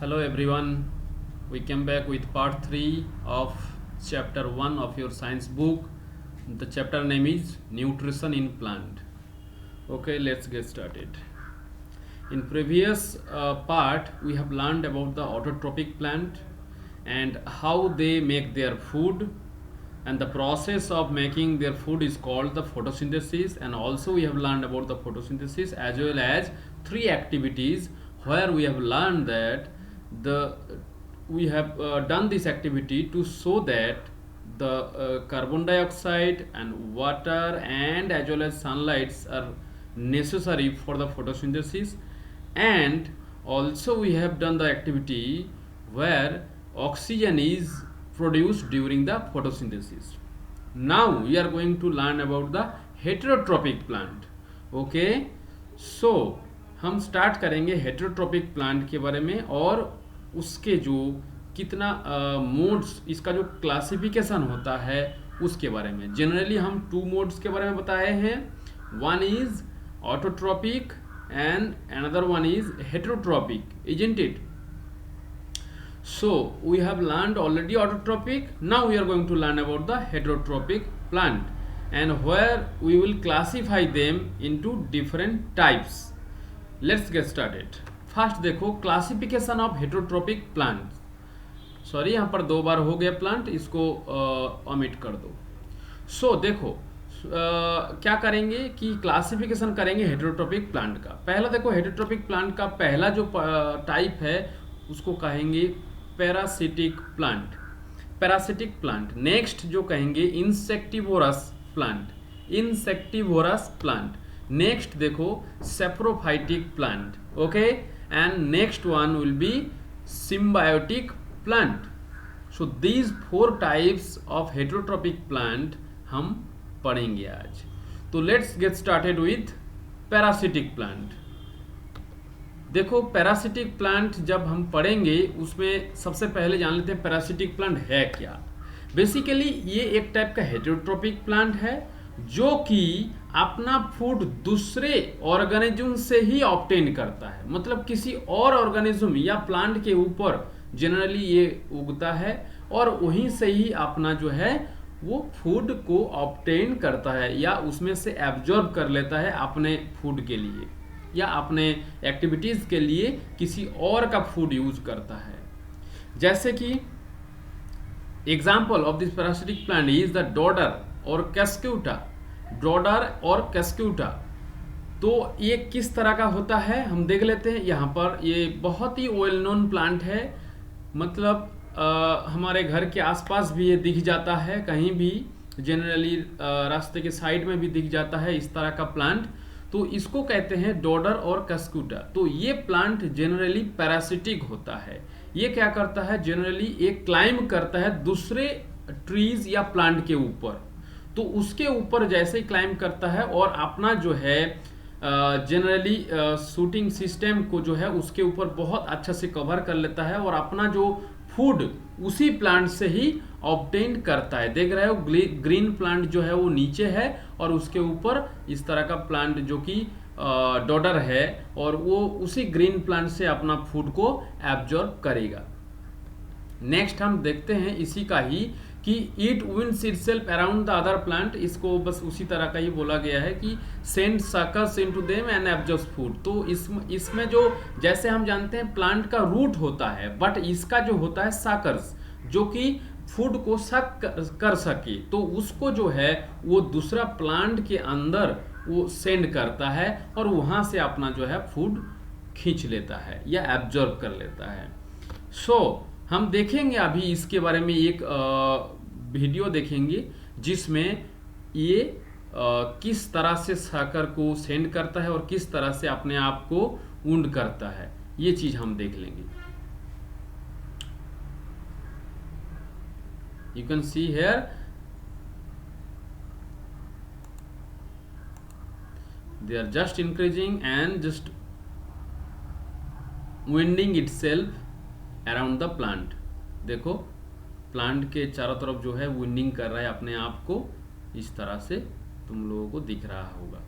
Hello everyone, we came back with part 3 of chapter 1 of your science book. The chapter name is Nutrition in Plant. Okay, let's get started. In previous part, we have learned about the autotrophic plant and how they make their food, and the process of making their food is called the photosynthesis. And also we have learned about the photosynthesis as well as three activities where we have learned that the we have done this activity to show that the carbon dioxide and water and as well as sunlight are necessary for the photosynthesis, and also we have done the activity where oxygen is produced during the photosynthesis. Now we are going to learn about the heterotrophic plant. Okay, so हम start करेंगे हेटेरोट्रोपिक plant के बारे में और उसके जो कितना modes, इसका जो क्लासिफिकेशन होता है उसके बारे में. जनरली हम टू मोड्स के बारे में बताए हैं. One is autotrophic and another one is heterotrophic, isn't it? So we have learned already autotrophic. Now we are going to learn about the heterotrophic plant and where we will classify them into different types. Let's get started. First देखो classification of heterotrophic plants. Sorry, यहाँ पर दो बार हो गया plant, इसको omit कर दो. सो देखो क्या करेंगे कि क्लासिफिकेशन करेंगे हेटेरोट्रोपिक प्लांट का. पहला देखो, हेटेरोट्रोपिक प्लांट का पहला जो टाइप है उसको कहेंगे parasitic plant. Parasitic plant. Next जो कहेंगे insectivorous plant. Insectivorous plant. Next देखो saprophytic plant. Okay, and next one will be symbiotic plant. So these four types of heterotropic plant हम पढ़ेंगे आज. तो let's get started with parasitic plant. देखो parasitic plant जब हम पढ़ेंगे उसमें सबसे पहले जान लेते हैं पैरासिटिक प्लांट है क्या. बेसिकली ये एक टाइप का हेटेरोट्रोपिक प्लांट है जो कि अपना फूड दूसरे ऑर्गेनिज्म से ही ऑब्टेन करता है. मतलब किसी और ऑर्गेनिज्म या प्लांट के ऊपर जनरली ये उगता है और वहीं से ही अपना जो है वो फूड को ऑब्टेन करता है या उसमें से एब्जॉर्ब कर लेता है अपने फूड के लिए या अपने एक्टिविटीज के लिए किसी और का फूड यूज करता है. जैसे कि example of this parasitic plant is the dodder और कैस्क्यूटा. डोडर और कैस्क्यूटा तो ये किस तरह का होता है हम देख लेते हैं. यहाँ पर ये बहुत ही वेल नोन प्लांट है. मतलब हमारे घर के आसपास भी ये दिख जाता है, कहीं भी जनरली रास्ते के साइड में भी दिख जाता है इस तरह का प्लांट. तो इसको कहते हैं डोडर और कैस्क्यूटा. तो ये प्लांट जनरली पैरासिटिक होता है. ये क्या करता है, जनरली ये क्लाइंब करता है दूसरे ट्रीज या प्लांट के ऊपर. तो उसके ऊपर जैसे ही क्लाइंब करता है और अपना जो है जनरली शूटिंग सिस्टम को जो है उसके ऊपर बहुत अच्छा से कवर कर लेता है और अपना जो फूड उसी प्लांट से ही ऑब्टेन करता है. देख रहे हो ग्रीन प्लांट जो है वो नीचे है और उसके ऊपर इस तरह का प्लांट जो कि डोडर है और वो उसी ग्रीन प्लांट से अपना फूड को एब्जॉर्ब करेगा. नेक्स्ट हम देखते हैं इसी का ही कि it winds itself around the other plant. इसको बस उसी तरह का ही बोला गया है कि send suckers into them and absorbs food. तो इसमें जो जैसे हम जानते हैं प्लांट का रूट होता है, बट इसका जो होता है सकर्स जो कि फूड को सक कर सके, तो उसको जो है वो दूसरा प्लांट के अंदर वो सेंड करता है और वहाँ से अपना जो है फूड खींच लेता है या एब्जॉर्ब कर लेता है. हम देखेंगे अभी इसके बारे में एक वीडियो देखेंगे जिसमें ये किस तरह से साकर को सेंड करता है और किस तरह से अपने आप को वुंड करता है. ये चीज हम देख लेंगे. You can see here they are just increasing and just winding itself around the plant. देखो प्लांट के चारों तरफ जो है विंडिंग कर रहा है अपने आप को. इस तरह से तुम लोगों को दिख रहा होगा.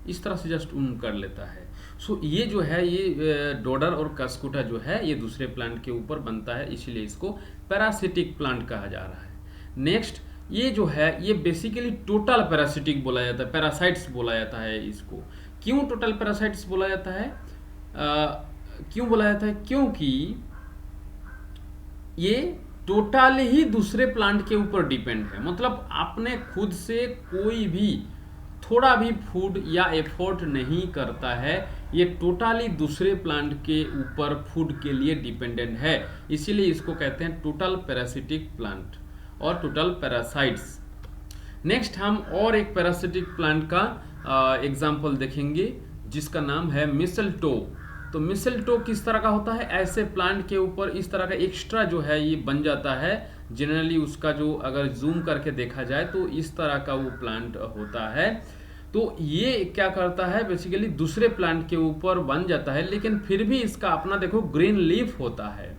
इस तरह से जस्ट कर लेता है। सो ये जो है ये डोडर और कस्कुटा जो है ये दूसरे प्लांट के ऊपर बनता है, इसीलिए इसको पैरासिटिक प्लांट कहा जा रहा है। नेक्स्ट ये जो है ये बेसिकली टोटल पैरासिटिक बोला जाता है, पैरासाइट्स बोला जाता है इसको। क्यों टोटल पैरासाइट्स बोला जाता है? क्यों बोला जाता है? क्योंकि ये टोटल ही दूसरे प्लांट के ऊपर डिपेंड है। मतलब आपने खुद से कोई भी थोड़ा भी फूड या एफर्ट नहीं करता है, ये टोटली दूसरे प्लांट के ऊपर फूड के लिए डिपेंडेंट है, इसीलिए इसको कहते हैं टोटल पैरासिटिक प्लांट और टोटल पैरासाइट्स। नेक्स्ट हम और एक पैरासिटिक प्लांट का एग्जाम्पल देखेंगे जिसका नाम है मिसलटो। तो मिसलटो किस तरह का होता है? ऐसे प्लांट के ऊपर इस तरह का एक्स्ट्रा जो है ये बन जाता है। जनरली उसका जो अगर जूम करके देखा जाए तो इस तरह का वो प्लांट होता है। तो ये क्या करता है, बेसिकली दूसरे प्लांट के ऊपर बन जाता है, लेकिन फिर भी इसका अपना देखो ग्रीन लीफ होता है।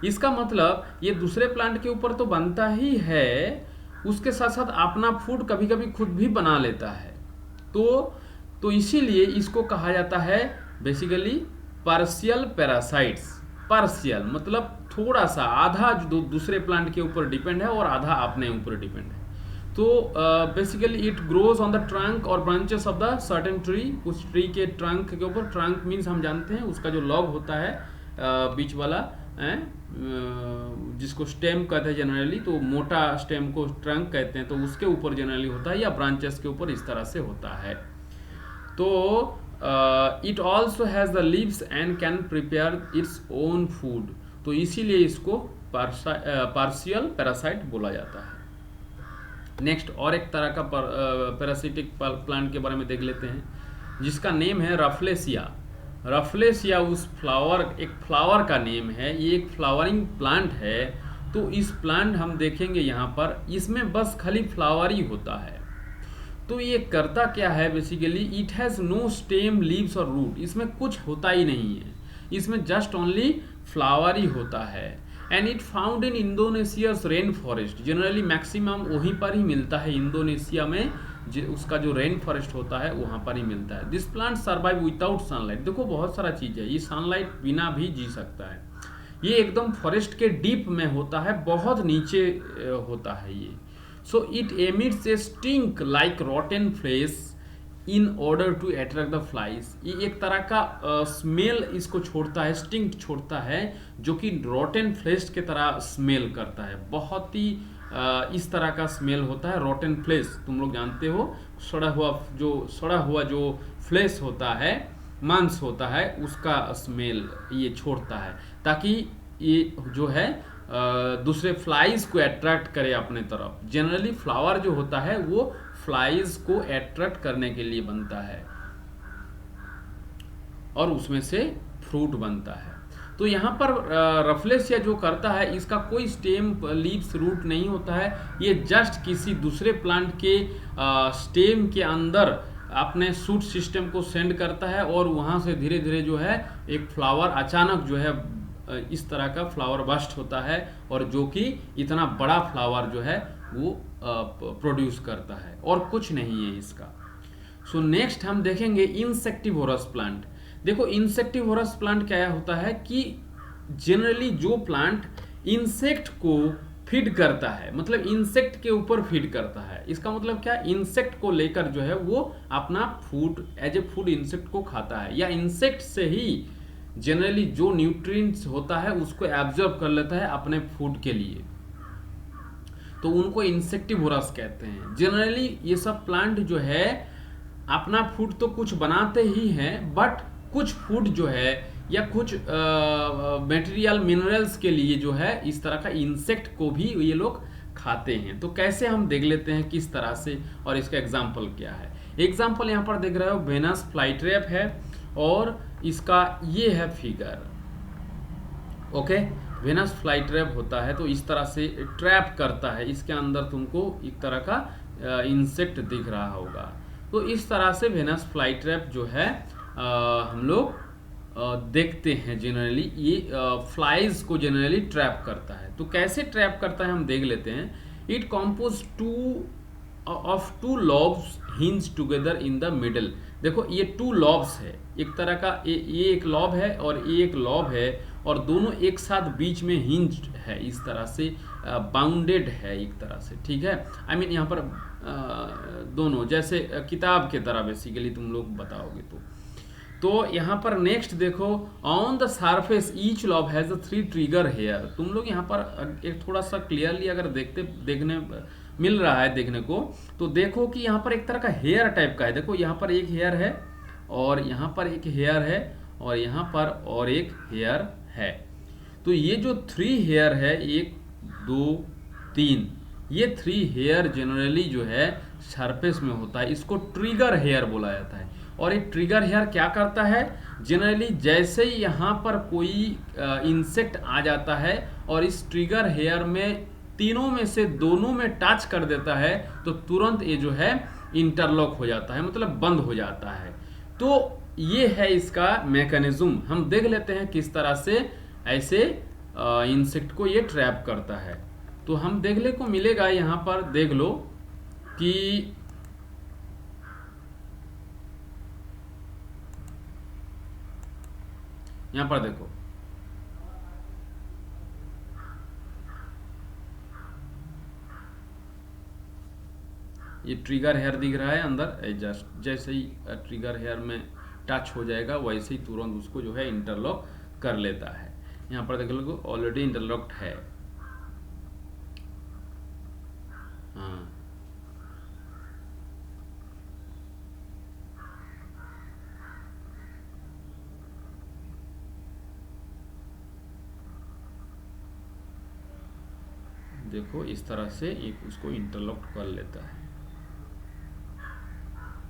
इसका मतलब ये दूसरे प्लांट के ऊपर तो बनता ही है, उसके साथ साथ अपना फूड कभी कभी खुद भी बना लेता है। तो इसीलिए इसको कहा जाता है बेसिकली पार्शियल पैरासाइट्स। पार्शियल मतलब थोड़ा सा, आधा जो दूसरे प्लांट के ऊपर डिपेंड है और आधा अपने ऊपर डिपेंड है। तो basically it grows on the trunk और branches of the certain tree. कुछ ट्री के ट्रंक के ऊपर, ट्रंक मीन्स हम जानते हैं उसका जो लॉग होता है बीच वाला जिसको स्टेम कहते हैं जनरली, तो मोटा स्टेम को ट्रंक कहते हैं, तो उसके ऊपर जनरली होता है या ब्रांचेस के ऊपर इस तरह से होता है। तो it also has the leaves and can prepare its own food. तो इसीलिए इसको पार्शियल पैरासाइट बोला जाता है। नेक्स्ट और एक तरह का पैरासिटिक प्लांट के बारे में देख लेते हैं जिसका नेम है रफलेसिया। रफलेसिया उस फ्लावर, एक फ्लावर का नेम है, ये एक फ्लावरिंग प्लांट है। तो इस प्लांट हम देखेंगे यहाँ पर, इसमें बस खाली फ्लावर ही होता है। तो ये करता क्या है basically, it has no stem, leaves और रूट। इसमें कुछ होता ही नहीं है, इसमें जस्ट ओनली फ्लावर ही होता है। And it found in इंडोनेशियाज rain forest. Generally maximum वहीं पर ही मिलता है, इंडोनेशिया में उसका जो रेन फॉरेस्ट होता है वहाँ पर ही मिलता है। This plant survive without sunlight. देखो बहुत सारा चीज़ है, ये सनलाइट बिना भी जी सकता है। ये एकदम फॉरेस्ट के डीप में होता है, बहुत नीचे होता है ये। So it emits a stink like rotten flesh in order to attract the flies. ये एक तरह का स्मेल इसको छोड़ता है, स्टिंक छोड़ता है, जो कि रॉटन फ्लेश के तरह स्मेल करता है। बहुत ही इस तरह का स्मेल होता है रॉटन फ्लेश। तुम लोग जानते हो सड़ा हुआ जो फ्लेश होता है, मांस होता है, उसका स्मेल ये छोड़ता है, ताकि ये जो है दूसरे फ्लाइज को अट्रैक्ट करे अपने तरफ। जनरली फ्लावर जो होता है वो फ्लाइज को अट्रैक्ट करने के लिए बनता है और उसमें से फ्रूट बनता है। तो यहाँ पर रफलेसिया जो करता है, इसका कोई स्टेम, लीव्स, रूट नहीं होता है। ये जस्ट किसी दूसरे प्लांट के स्टेम के अंदर अपने सूट सिस्टम को सेंड करता है और वहाँ से धीरे धीरे जो है एक फ्लावर अचानक जो है इस तरह का फ्लावर बस्ट होता है, और जो कि इतना बड़ा फ्लावर जो है वो प्रोड्यूस करता है, और कुछ नहीं है इसका। सो नेक्स्ट हम देखेंगे इंसेक्टिवोरस प्लांट। देखो इंसेक्टिवोरस प्लांट क्या होता है कि जनरली जो प्लांट इंसेक्ट को फीड करता है, मतलब इंसेक्ट के ऊपर फीड करता है। इसका मतलब क्या, इंसेक्ट को लेकर जो है वो अपना food as a food insect को खाता है, या इंसेक्ट से ही जनरली जो न्यूट्रिएंट्स होता है उसको एब्जॉर्ब कर लेता है अपने फूड के लिए, तो उनको इंसेक्टिवोरस कहते हैं। जनरली ये सब प्लांट जो है अपना फूड तो कुछ बनाते ही हैं, बट कुछ फूड जो है या कुछ मटेरियल मिनरल्स के लिए जो है इस तरह का इंसेक्ट को भी ये लोग खाते हैं। तो कैसे हम देख लेते हैं किस तरह से, और इसका एग्जाम्पल क्या है। एग्जाम्पल यहाँ पर देख रहे हो, वेनस फ्लाईट्रैप है और इसका ये है फिगर। ओके, वेनस फ्लाईट्रैप होता है तो इस तरह से ट्रैप करता है, इसके अंदर तुमको एक तरह का इंसेक्ट दिख रहा होगा। तो इस तरह से वेनस फ्लाईट्रैप जो है हम लोग देखते हैं। जनरली ये फ्लाइज को जनरली ट्रैप करता है। तो कैसे ट्रैप करता है हम देख लेते हैं। It compose to of two lobes hinge together in the middle. देखो ये टू लॉब्स है, एक तरह का ये एक लॉब है और ये एक लॉब है, और दोनों एक साथ बीच में हिंज्ड है, इस तरह से बाउंडेड है एक तरह से, ठीक है। आई मीन यहाँ पर दोनों जैसे किताब के तरह बेसिकली तुम लोग बताओगे तो यहाँ पर नेक्स्ट देखो, on the surface each lobe has 3 trigger hair. तुम लोग यहाँ पर एक थोड़ा सा क्लियरली अगर देखने मिल रहा है देखने को, तो देखो कि यहाँ पर एक तरह का हेयर टाइप का है। देखो यहाँ पर एक हेयर है और यहाँ पर एक हेयर है और यहाँ पर और एक हेयर है। तो ये जो 3 हेयर है, 1 2 3, ये 3 हेयर जनरली जो है सरफेस में होता है, इसको ट्रिगर हेयर बोला जाता है। और एक ट्रिगर हेयर क्या करता है, जनरली जैसे ही यहाँ पर कोई इंसेक्ट आ जाता है और इस ट्रिगर हेयर में तीनों में से दोनों में टच कर देता है, तो तुरंत ये जो है इंटरलॉक हो जाता है, मतलब बंद हो जाता है। तो ये है इसका मैकेनिज्म। हम देख लेते हैं किस तरह से ऐसे इंसेक्ट को ये ट्रैप करता है। तो हम देखने को मिलेगा यहाँ पर, देख लो कि यहाँ पर देखो ये ट्रिगर हेयर दिख रहा है अंदर, जस्ट जैसे ही ट्रिगर हेयर में टच हो जाएगा वैसे ही तुरंत उसको जो है इंटरलॉक कर लेता है। यहाँ पर देख लो ऑलरेडी इंटरलॉक्ड है। हाँ, देखो इस तरह से एक उसको इंटरलॉक कर लेता है।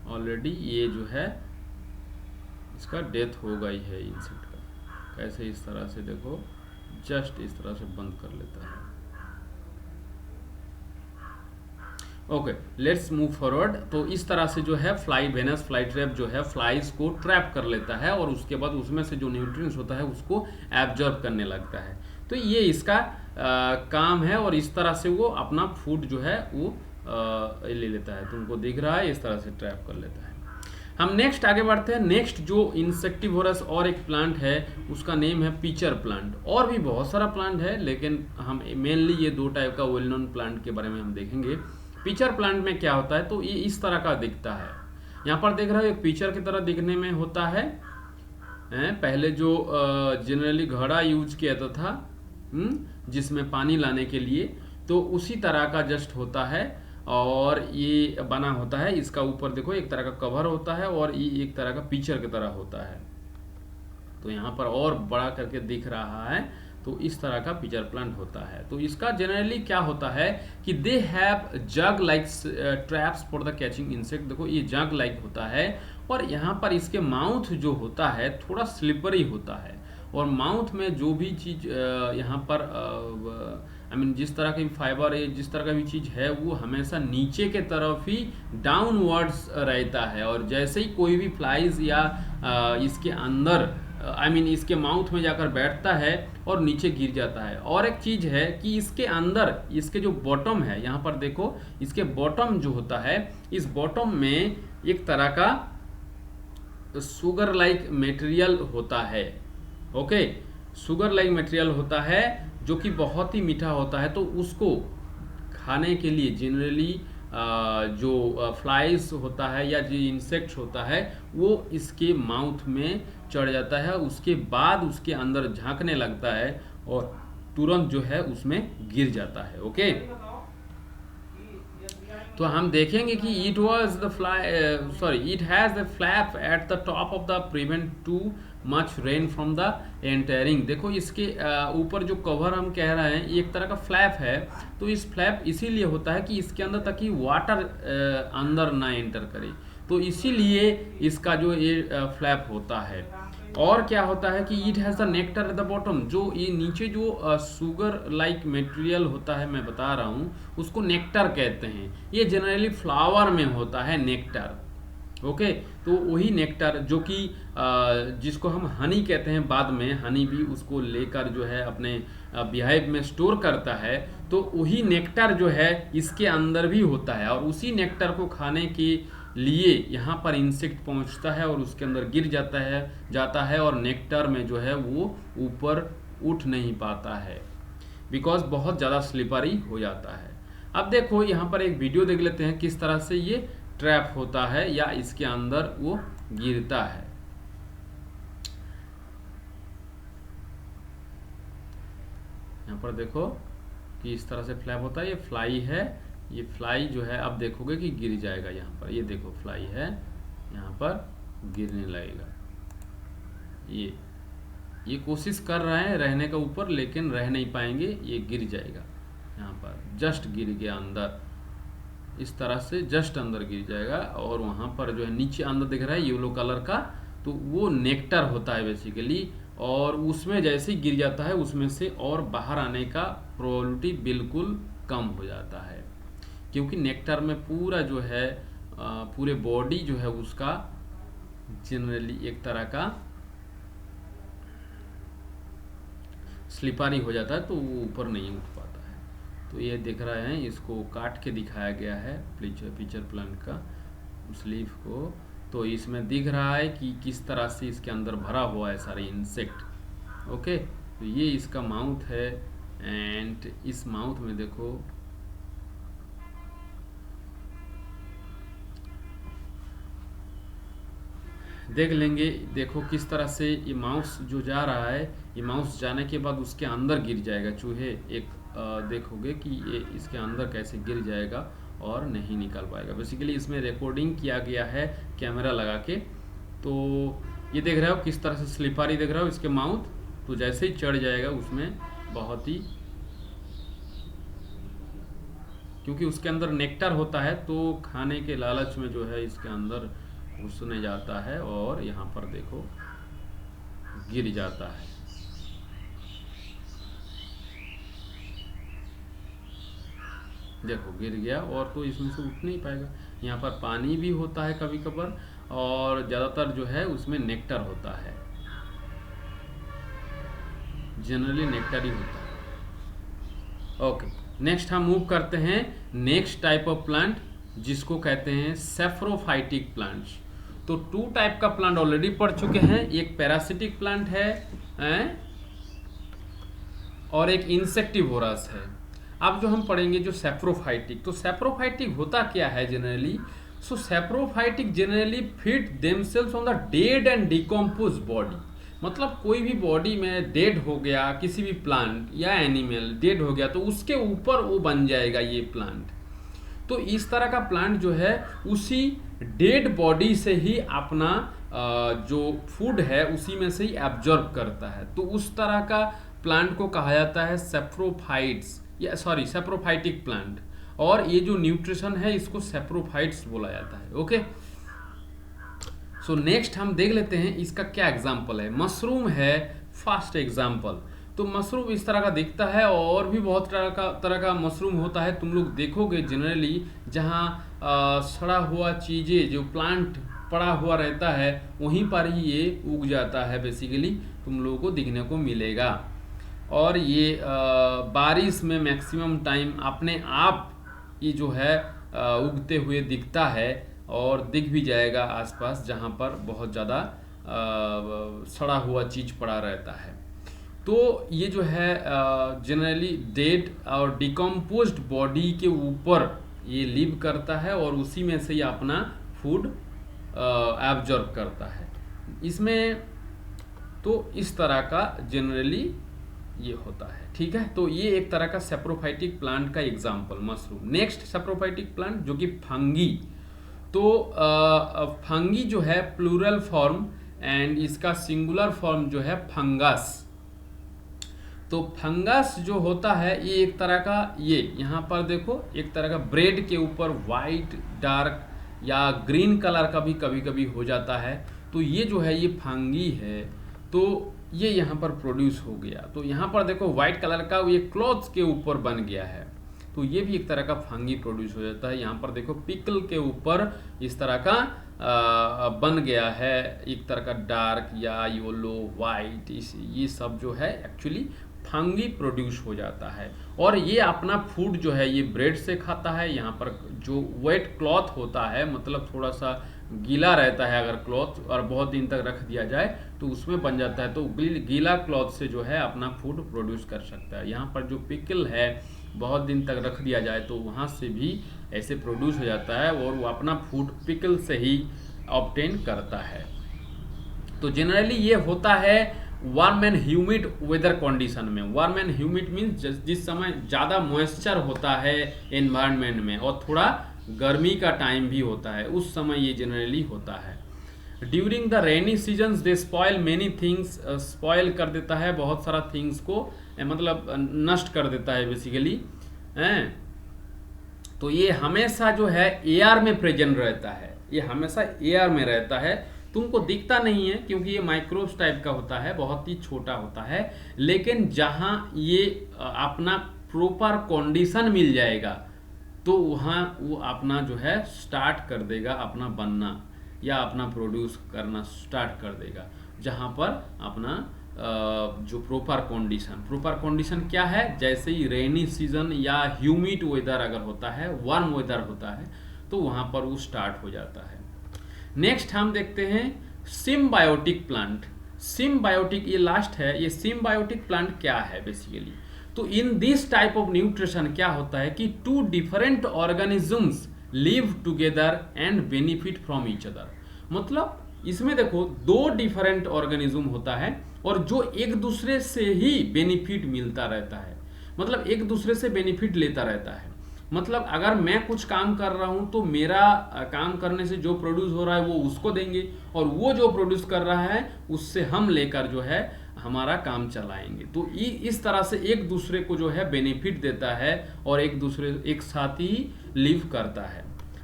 ऑलरेडी ये जो है इसका डेथ हो गई है इंसेक्ट का। कैसे, इस तरह से देखो, जस्ट इस तरह से बंद कर लेता है। Okay, let's move forward. तो इस तरह से जो है वेनस फ्लाई ट्रैप जो है फ्लाइज को ट्रैप कर लेता है और उसके बाद उसमें से जो न्यूट्रिएंट्स होता है उसको एब्जॉर्ब करने लगता है। तो ये इसका काम है और इस तरह से वो अपना फूड जो है वो ले लेता है। तुमको दिख रहा है, इस तरह से ट्रैप कर लेता है। हम नेक्स्ट आगे बढ़ते हैं। नेक्स्ट जो इंसेक्टिवोरस और एक प्लांट है उसका नेम है पिचर प्लांट। और भी बहुत सारा प्लांट है लेकिन हम मेनली ये 2 टाइप का वेल नोन प्लांट के बारे में हम देखेंगे। पिचर प्लांट में क्या होता है, तो ये इस तरह का दिखता है। यहाँ पर देख रहे हो एक पिचर की तरह दिखने में होता है। पहले जो जनरली घड़ा यूज किया जाता था जिसमें पानी लाने के लिए, तो उसी तरह का जस्ट होता है और ये बना होता है। इसका ऊपर देखो एक तरह का कवर होता है और ये एक तरह का पिचर की तरह होता है। तो यहाँ पर और बड़ा करके दिख रहा है, तो इस तरह का पिचर प्लांट होता है। तो इसका जनरली क्या होता है कि they have jug like traps for the catching insect. देखो ये जग लाइक होता है और यहाँ पर इसके माउथ जो होता है थोड़ा स्लिपरी होता है और माउथ में जो भी चीज़ यहाँ पर आई मीन जिस तरह की फाइबर है, जिस तरह का भी चीज़ है वो हमेशा नीचे के तरफ ही डाउनवर्ड्स रहता है। और जैसे ही कोई भी फ्लाइज या इसके अंदर आई मीन इसके माउथ में जाकर बैठता है और नीचे गिर जाता है। और एक चीज़ है कि इसके अंदर इसके जो बॉटम है, यहाँ पर देखो इसके बॉटम जो होता है, इस बॉटम में एक तरह का शुगर लाइक मटेरियल होता है। ओके, शुगर लाइक मटेरियल होता है जो कि बहुत ही मीठा होता है। तो उसको खाने के लिए जनरली जो फ्लाइज होता है या जो इंसेक्ट्स होता है वो इसके माउथ में चढ़ जाता है, उसके बाद उसके अंदर झांकने लगता है और तुरंत जो है उसमें गिर जाता है। ओके, तो हम देखेंगे कि it has the flap at the top of the prevent too much rain from the entering. देखो इसके ऊपर जो कवर हम कह रहे हैं एक तरह का फ्लैप है। तो इस फ्लैप इसीलिए होता है कि इसके अंदर तक ही वाटर अंदर ना एंटर करे, तो इसीलिए इसका जो ये फ्लैप होता है। और क्या होता है कि it has the nectar at the bottom. जो ये नीचे जो शुगर लाइक मटेरियल होता है मैं बता रहा हूँ उसको नेक्टर कहते हैं। ये जनरली फ्लावर में होता है नेक्टर। ओके, तो वही नेक्टर जो कि जिसको हम हनी कहते हैं, बाद में हनी भी उसको लेकर जो है अपने बिहाइव में स्टोर करता है, तो वही नेक्टर जो है इसके अंदर भी होता है, और उसी नेक्टर को खाने के लिए यहाँ पर इंसेक्ट पहुँचता है और उसके अंदर गिर जाता है और नेक्टर में जो है वो ऊपर उठ नहीं पाता है, बिकॉज बहुत ज़्यादा स्लिपरी हो जाता है। अब देखो यहाँ पर एक वीडियो देख लेते हैं किस तरह से ये ट्रैप होता है या इसके अंदर वो गिरता है। यहाँ पर देखो कि इस तरह से फ्लैप होता है, ये फ्लाई है, ये फ्लाई जो है अब देखोगे कि गिर जाएगा। यहाँ पर ये देखो फ्लाई है, यहाँ पर गिरने लगेगा। ये कोशिश कर रहे हैं रहने का ऊपर, लेकिन रह नहीं पाएंगे, ये गिर जाएगा। यहाँ पर जस्ट गिर गया अंदर, इस तरह से जस्ट अंदर गिर जाएगा। और वहाँ पर जो है नीचे अंदर दिख रहा है येलो कलर का, तो वो नेक्टर होता है बेसिकली, और उसमें जैसे ही गिर जाता है उसमें से और बाहर आने का प्रोबेबिलिटी बिल्कुल कम हो जाता है, क्योंकि नेक्टर में पूरा जो है पूरे बॉडी जो है उसका जनरली एक तरह का स्लिपरी हो जाता है, तो वो ऊपर नहीं उठ पाता है। तो ये देख रहे हैं, इसको काट के दिखाया गया है पिचर प्लांट का स्लीव को। तो इसमें दिख रहा है कि किस तरह से इसके अंदर भरा हुआ है सारे इंसेक्ट। ओके, तो ये इसका माउथ है, एंड इस माउथ में देखो देख लेंगे, देखो किस तरह से ये माउस जो जा रहा है, ये माउस जाने के बाद उसके अंदर गिर जाएगा चूहे। एक देखोगे कि ये इसके अंदर कैसे गिर जाएगा और नहीं निकल पाएगा। बेसिकली इसमें रिकॉर्डिंग किया गया है कैमरा लगा के। तो ये देख रहे हो किस तरह से स्लिपरी देख रहे हो इसके माउथ, तो जैसे ही चढ़ जाएगा उसमें बहुत ही, क्योंकि उसके अंदर नेक्टर होता है, तो खाने के लालच में जो है इसके अंदर घुसने जाता है और यहाँ पर देखो गिर जाता है। देखो गिर गया, और तो इसमें से उठ नहीं पाएगा। यहाँ पर पानी भी होता है कभी कभार, और ज़्यादातर जो है उसमें नेक्टर होता है, जनरली नेक्टर ही होता है। ओके, नेक्स्ट हम मूव करते हैं नेक्स्ट टाइप ऑफ प्लांट, जिसको कहते हैं सेफ्रोफाइटिक प्लांट्स। तो 2 टाइप का प्लांट ऑलरेडी पढ़ चुके हैं, एक पैरासिटिक प्लांट है और एक इंसेक्टिवोरस है। अब जो हम पढ़ेंगे जो सेप्रोफाइटिक, तो सेप्रोफाइटिक होता क्या है generally. So saprophytic generally feed themselves on the dead and decompose body. मतलब कोई भी बॉडी में डेड हो गया, किसी भी प्लांट या एनिमल डेड हो गया, तो उसके ऊपर वो बन जाएगा ये प्लांट। तो इस तरह का प्लांट जो है उसी डेड बॉडी से ही अपना जो फूड है उसी में से ही एब्जॉर्ब करता है। तो उस तरह का प्लांट को कहा जाता है सेप्रोफाइटिक प्लांट। और ये जो न्यूट्रिशन है इसको सेप्रोफाइट्स बोला जाता है। ओके, सो नेक्स्ट हम देख लेते हैं इसका क्या एग्जाम्पल है। मशरूम है फर्स्ट एग्जाम्पल। तो मशरूम इस तरह का दिखता है, और भी बहुत तरह का मशरूम होता है। तुम लोग देखोगे जनरली जहाँ सड़ा हुआ चीज़ें जो प्लांट पड़ा हुआ रहता है वहीं पर ही ये उग जाता है, बेसिकली तुम लोगों को दिखने को मिलेगा। और ये बारिश में मैक्सिमम टाइम अपने आप ये जो है उगते हुए दिखता है, और दिख भी जाएगा आसपास जहाँ पर बहुत ज़्यादा सड़ा हुआ चीज़ पड़ा रहता है। तो ये जो है जनरली डेड और डिकम्पोज्ड बॉडी के ऊपर ये लिव करता है, और उसी में से ये अपना फूड एब्जॉर्ब करता है। इसमें तो इस तरह का जनरली ये होता है, ठीक है। तो ये एक तरह का सेप्रोफाइटिक प्लांट का example mushroom. Next saprophytic plant जो कि फंगी। तो फंगी जो है प्लूरल फॉर्म, एंड इसका सिंगुलर फॉर्म जो है फंगस। तो फंगस जो होता है ये एक तरह का, ये यहाँ पर देखो एक तरह का ब्रेड के ऊपर वाइट डार्क या ग्रीन कलर का भी कभी कभी हो जाता है। तो ये जो है ये फंगी है, तो ये यहाँ पर प्रोड्यूस हो गया। तो यहाँ पर देखो वाइट कलर का ये क्लॉथ्स के ऊपर बन गया है, तो ये भी एक तरह का फंगी प्रोड्यूस हो जाता है। यहाँ पर देखो पिकल के ऊपर इस तरह का बन गया है एक तरह का डार्क या येलो वाइट, ये सब जो है एक्चुअली फंगी प्रोड्यूस हो जाता है। और ये अपना फूड जो है ये ब्रेड से खाता है। यहाँ पर जो वेट क्लॉथ होता है, मतलब थोड़ा सा गीला रहता है अगर क्लॉथ और बहुत दिन तक रख दिया जाए तो उसमें बन जाता है, तो गीला क्लॉथ से जो है अपना फूड प्रोड्यूस कर सकता है। यहाँ पर जो पिकल है बहुत दिन तक रख दिया जाए तो वहाँ से भी ऐसे प्रोड्यूस हो जाता है और वो अपना फूड पिकल से ही ऑब्टेन करता है। तो जनरली ये होता है warm and humid weather condition में। वार्म एंड ह्यूमिड मीन्स जिस समय ज़्यादा मॉइस्चर होता है एनवायरनमेंट में और थोड़ा गर्मी का टाइम भी होता है, उस समय ये जनरली होता है। During the rainy seasons they spoil many things, spoil कर देता है बहुत सारा थिंग्स को, मतलब नष्ट कर देता है बेसिकली। तो ये हमेशा जो है एयर में प्रेजेंट रहता है, ये हमेशा एयर में रहता है। तुमको दिखता नहीं है क्योंकि ये माइक्रोब्स टाइप का होता है, बहुत ही छोटा होता है, लेकिन जहाँ ये अपना प्रॉपर कंडीशन मिल जाएगा तो वहाँ वो अपना जो है स्टार्ट कर देगा अपना बनना या अपना प्रोड्यूस करना स्टार्ट कर देगा, जहाँ पर अपना जो प्रॉपर कंडीशन क्या है, जैसे ही रेनी सीजन या ह्यूमिड वेदर अगर होता है, वार्म वेदर होता है, तो वहाँ पर वो स्टार्ट हो जाता है। नेक्स्ट हम देखते हैं सिम्बायोटिक प्लांट। सिम्बायोटिक ये लास्ट है। ये सिम्बायोटिक प्लांट क्या है बेसिकली, तो in this type of nutrition क्या होता है कि two different organisms live together and benefit from each other. मतलब इसमें देखो दो डिफरेंट ऑर्गेनिज्म होता है और जो एक दूसरे से ही बेनिफिट मिलता रहता है, मतलब एक दूसरे से बेनिफिट लेता रहता है। मतलब अगर मैं कुछ काम कर रहा हूं तो मेरा काम करने से जो प्रोड्यूस हो रहा है वो उसको देंगे और वो जो प्रोड्यूस कर रहा है उससे हम लेकर जो है हमारा काम चलाएंगे। तो इस तरह से एक दूसरे को जो है बेनिफिट देता है और एक दूसरे एक साथ ही लिव करता है।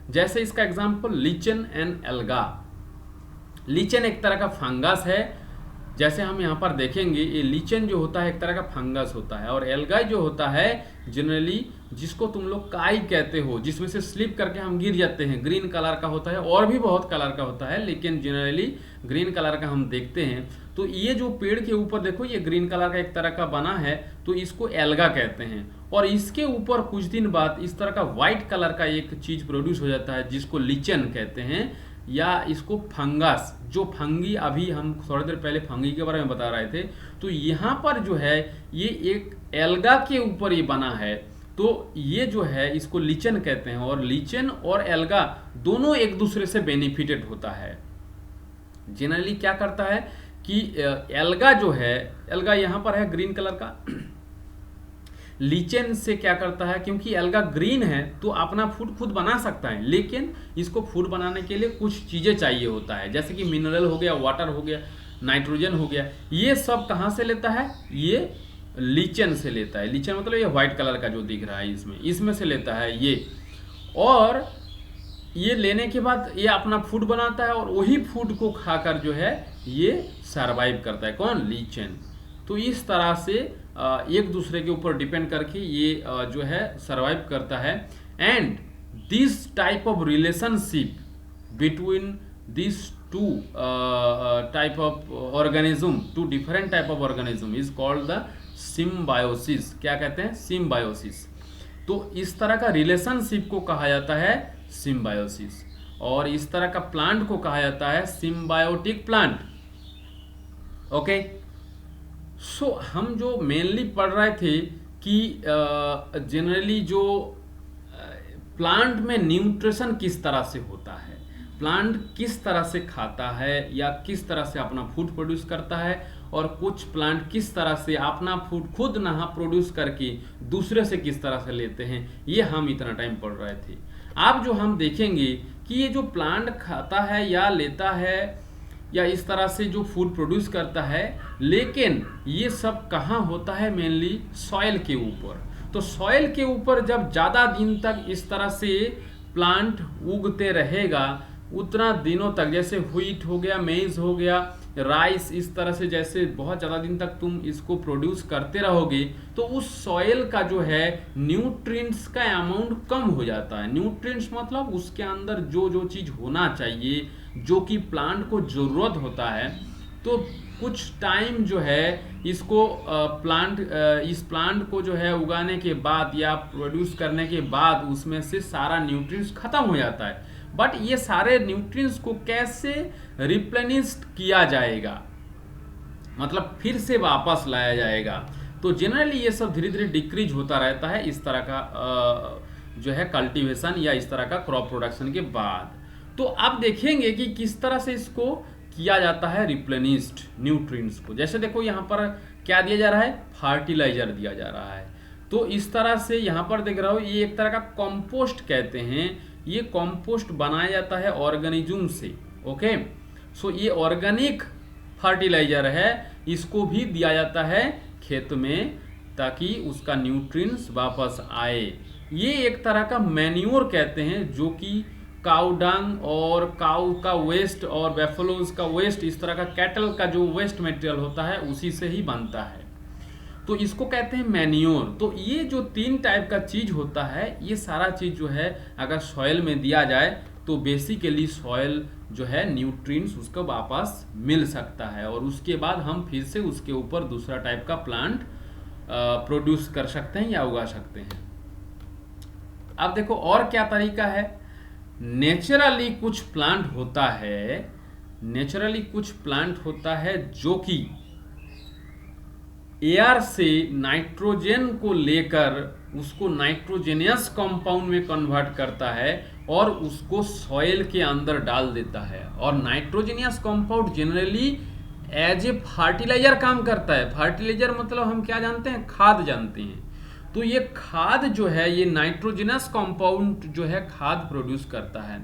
जैसे इसका एग्जांपल लीचन एंड एल्गा। लीचन एक तरह का फंगस है, जैसे हम यहाँ पर देखेंगे ये लीचन जो होता है एक तरह का फंगस होता है, और एल्गाई जो होता है जनरली जिसको तुम लोग काई कहते हो, जिसमें से स्लिप करके हम गिर जाते हैं, ग्रीन कलर का होता है और भी बहुत कलर का होता है, लेकिन जनरली ग्रीन कलर का हम देखते हैं। तो ये जो पेड़ के ऊपर देखो ये ग्रीन कलर का एक तरह का बना है, तो इसको एल्गा कहते हैं। और इसके ऊपर कुछ दिन बाद इस तरह का व्हाइट कलर का एक चीज प्रोड्यूस हो जाता है जिसको लीचन कहते हैं, या इसको फंगस, जो फंगी, अभी हम थोड़ी देर पहले फंगी के बारे में बता रहे थे। तो यहाँ पर जो है ये एक एल्गा के ऊपर ये बना है, तो ये जो है इसको लीचन कहते हैं। और लीचन और एल्गा दोनों एक दूसरे से बेनिफिटेड होता है। जनरली क्या करता है कि एल्गा जो है, एल्गा यहाँ पर है ग्रीन कलर का, लीचन से क्या करता है, क्योंकि एल्गा ग्रीन है तो अपना फूड खुद बना सकता है, लेकिन इसको फूड बनाने के लिए कुछ चीजें चाहिए होता है, जैसे कि मिनरल हो गया, वाटर हो गया, नाइट्रोजन हो गया। ये सब कहाँ से लेता है, ये लीचन से लेता है। लीचन मतलब ये व्हाइट कलर का जो दिख रहा है इसमें से लेता है ये, और ये लेने के बाद ये अपना फूड बनाता है और वही फूड को खाकर जो है ये सरवाइव करता है। कौन, लीचन। तो इस तरह से एक दूसरे के ऊपर डिपेंड करके ये जो है सरवाइव करता है। And this type of relationship between this two type of organism, two different type of organism is called the symbiosis. क्या कहते हैं, सिम्बायोसिस। तो इस तरह का रिलेशनशिप को कहा जाता है सिम्बायोसिस, और इस तरह का प्लांट को कहा जाता है सिम्बायोटिक प्लांट। ओके, सो हम जो मेनली पढ़ रहे थे कि जनरली जो प्लांट में न्यूट्रिशन किस तरह से होता है, प्लांट किस तरह से खाता है या किस तरह से अपना फूड प्रोड्यूस करता है, और कुछ प्लांट किस तरह से अपना फूड खुद ना प्रोड्यूस करके दूसरे से किस तरह से लेते हैं, ये हम इतना टाइम पढ़ रहे थे। अब जो हम देखेंगे कि ये जो प्लांट खाता है या लेता है या इस तरह से जो फूड प्रोड्यूस करता है, लेकिन ये सब कहाँ होता है, मेनली सॉइल के ऊपर। तो सॉइल के ऊपर जब ज़्यादा दिन तक इस तरह से प्लांट उगते रहेगा, उतना दिनों तक, जैसे व्हीट हो गया, मेज हो गया, राइस, इस तरह से जैसे बहुत ज़्यादा दिन तक तुम इसको प्रोड्यूस करते रहोगे, तो उस सॉइल का जो है न्यूट्रिएंट्स का अमाउंट कम हो जाता है। न्यूट्रिएंट्स मतलब उसके अंदर जो जो चीज़ होना चाहिए, जो कि प्लांट को ज़रूरत होता है, तो कुछ टाइम जो है इसको इस प्लांट को जो है उगाने के बाद या प्रोड्यूस करने के बाद उसमें से सारा न्यूट्रिएंट्स खत्म हो जाता है। बट ये सारे न्यूट्रिएंट्स को कैसे रिप्लेनिश किया जाएगा, मतलब फिर से वापस लाया जाएगा, तो जनरली ये सब धीरे धीरे डिक्रीज होता रहता है इस तरह का जो है कल्टीवेशन या इस तरह का क्रॉप प्रोडक्शन के बाद। तो आप देखेंगे कि किस तरह से इसको किया जाता है रिप्लेनिश्ड न्यूट्रिएंट्स को। जैसे देखो यहाँ पर क्या दिया जा रहा है, फर्टिलाइजर दिया जा रहा है। तो इस तरह से यहाँ पर देख रहा हो, ये एक तरह का कंपोस्ट कहते हैं। ये कंपोस्ट बनाया जाता है ऑर्गेनिज्म से। ओके, सो ये ऑर्गेनिक फर्टिलाइजर है, इसको भी दिया जाता है खेत में ताकि उसका न्यूट्रिएंट्स वापस आए। ये एक तरह का मैन्योर कहते हैं, जो कि काउ डंग और काउ का वेस्ट और बेफलोज का वेस्ट, इस तरह का कैटल का जो वेस्ट मटेरियल होता है उसी से ही बनता है, तो इसको कहते हैं मैन्योर। तो ये जो 3 टाइप का चीज होता है, ये सारा चीज जो है अगर सॉइल में दिया जाए तो बेसिकली सॉइल जो है न्यूट्रिएंट्स उसको वापस मिल सकता है, और उसके बाद हम फिर से उसके ऊपर दूसरा टाइप का प्लांट प्रोड्यूस कर सकते हैं या उगा सकते हैं। अब देखो और क्या तरीका है। नेचुरली कुछ प्लांट होता है जो कि एयर से नाइट्रोजन को लेकर उसको नाइट्रोजेनियस कंपाउंड में कन्वर्ट करता है और उसको सॉइल के अंदर डाल देता है। और nitrogenous compound generally as a fertiliser काम करता है। फर्टिलाइजर मतलब हम क्या जानते हैं, खाद जानते हैं। तो ये खाद जो है, ये नाइट्रोजेनस कंपाउंड जो है खाद प्रोड्यूस करता है।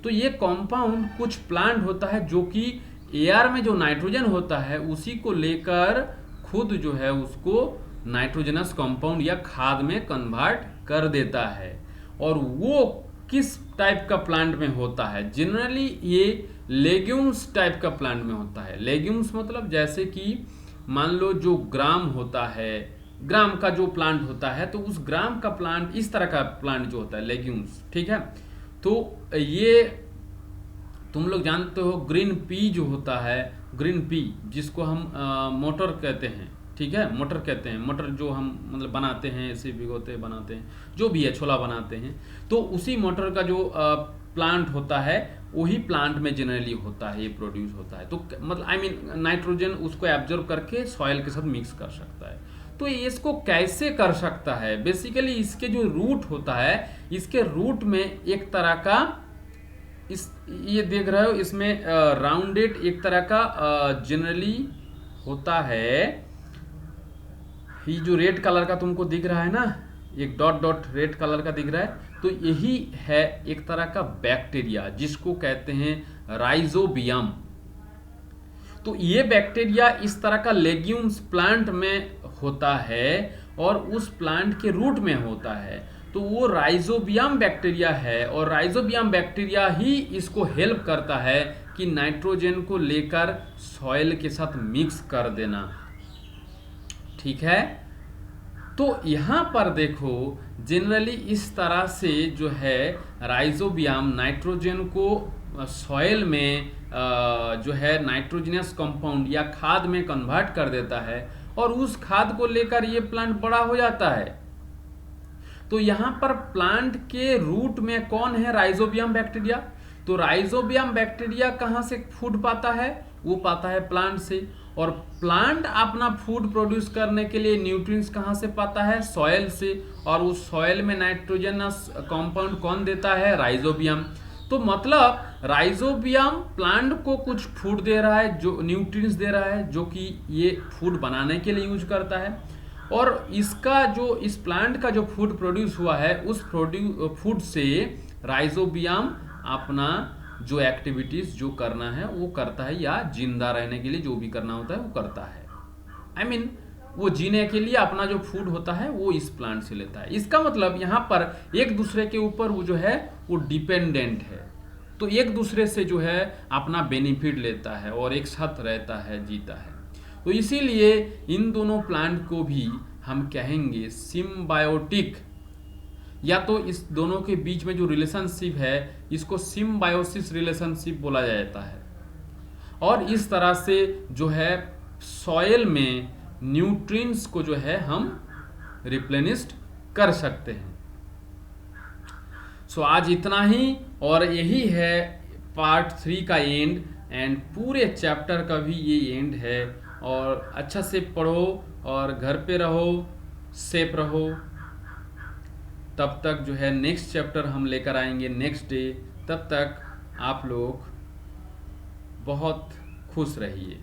तो ये कंपाउंड कुछ प्लांट होता है जो कि एयर में जो नाइट्रोजन होता है उसी को लेकर खुद जो है उसको नाइट्रोजनस कंपाउंड या खाद में कन्वर्ट कर देता है। और वो किस टाइप का प्लांट में होता है, जनरली ये लेग्यूम्स टाइप का प्लांट में होता है। लेग्यूम्स मतलब जैसे कि मान लो जो ग्राम होता है, ग्राम का जो प्लांट होता है, तो उस ग्राम का प्लांट, इस तरह का प्लांट जो होता है लेग्यूम्स, ठीक है। तो ये तुम लोग जानते हो ग्रीन पी जो होता है, ग्रीन पी जिसको हम मटर कहते हैं, ठीक है, मटर कहते हैं। मटर जो हम मतलब बनाते हैं, ऐसे भिगोते बनाते हैं, जो भी है, छोला बनाते हैं, तो उसी मटर का जो प्लांट होता है वही प्लांट में जनरली होता है, ये प्रोड्यूस होता है। तो मतलब नाइट्रोजन उसको एब्जॉर्ब करके सॉइल के साथ मिक्स कर सकता है। तो इसको कैसे कर सकता है, बेसिकली इसके जो रूट होता है, इसके रूट में एक तरह का ये देख रहे हो, इसमें राउंडेड एक तरह का जनरली होता है। ये जो रेड कलर का तुमको दिख रहा है ना, एक डॉट डॉट रेड कलर का दिख रहा है, तो यही है एक तरह का बैक्टीरिया जिसको कहते हैं राइजोबियम। तो ये बैक्टीरिया इस तरह का लेग्यूम्स प्लांट में होता है और उस प्लांट के रूट में होता है। तो वो राइजोबियम बैक्टीरिया है, और राइजोबियम बैक्टीरिया ही इसको हेल्प करता है कि नाइट्रोजन को लेकर सॉइल के साथ मिक्स कर देना, ठीक है। तो यहाँ पर देखो जनरली इस तरह से जो है राइजोबियम नाइट्रोजन को सॉइल में जो है नाइट्रोजनस कंपाउंड या खाद में कन्वर्ट कर देता है, और उस खाद को लेकर ये प्लांट बड़ा हो जाता है। तो यहाँ पर प्लांट के रूट में कौन है, राइजोबियम बैक्टीरिया। तो राइजोबियम बैक्टीरिया कहाँ से फूड पाता है, वो पाता है प्लांट से। और प्लांट अपना फूड प्रोड्यूस करने के लिए न्यूट्रिएंट्स कहाँ से पाता है, सॉइल से। और उस सॉइल में नाइट्रोजनस कंपाउंड कौन देता है, राइजोबियम। तो मतलब राइजोबियम प्लांट को कुछ फूड दे रहा है, जो न्यूट्रिएंट्स दे रहा है, जो कि ये फूड बनाने के लिए यूज करता है। और इसका जो इस प्लांट का जो फूड प्रोड्यूस हुआ है, उस फूड से राइजोबियम अपना जो एक्टिविटीज जो करना है वो करता है, या जिंदा रहने के लिए जो भी करना होता है वो करता है। वो जीने के लिए अपना जो फूड होता है वो इस प्लांट से लेता है। इसका मतलब यहाँ पर एक दूसरे के ऊपर वो जो है वो डिपेंडेंट है, तो एक दूसरे से जो है अपना बेनिफिट लेता है और एक साथ रहता है, जीता है। तो इसीलिए इन दोनों प्लांट को भी हम कहेंगे सिम्बायोटिक या तो इस दोनों के बीच में जो रिलेशनशिप है इसको सिम्बायोसिस रिलेशनशिप बोला जाता है। और इस तरह से जो है सॉइल में न्यूट्रिएंट्स को जो है हम रिप्लेनिश्ड कर सकते हैं। सो आज इतना ही, और यही है पार्ट 3 का एंड, एंड पूरे चैप्टर का भी ये एंड है। और अच्छा से पढ़ो और घर पे रहो, सेफ रहो। तब तक जो है नेक्स्ट चैप्टर हम लेकर आएंगे नेक्स्ट डे। तब तक आप लोग बहुत खुश रहिए।